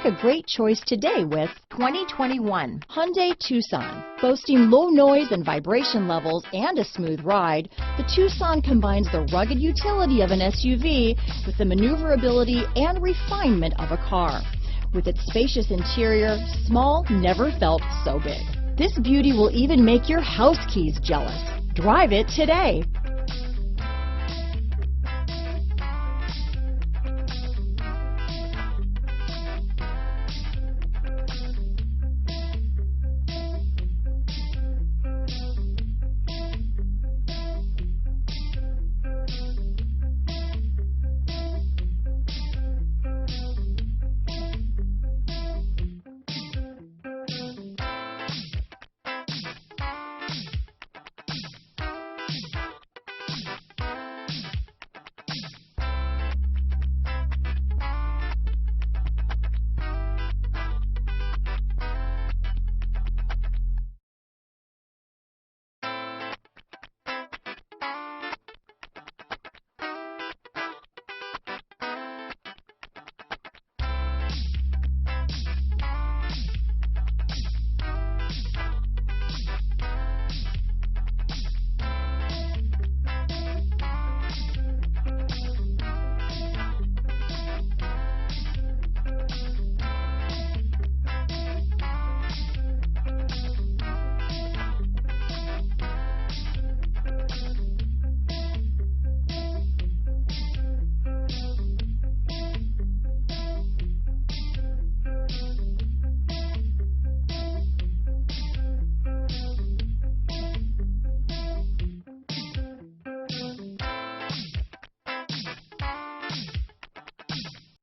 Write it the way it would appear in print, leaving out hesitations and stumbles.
a great choice today with 2021 Hyundai Tucson. Boasting low noise and vibration levels and a smooth ride, the Tucson combines the rugged utility of an SUV with the maneuverability and refinement of a car. With its spacious interior, small never felt so big. This beauty will even make your house keys jealous. Drive it today.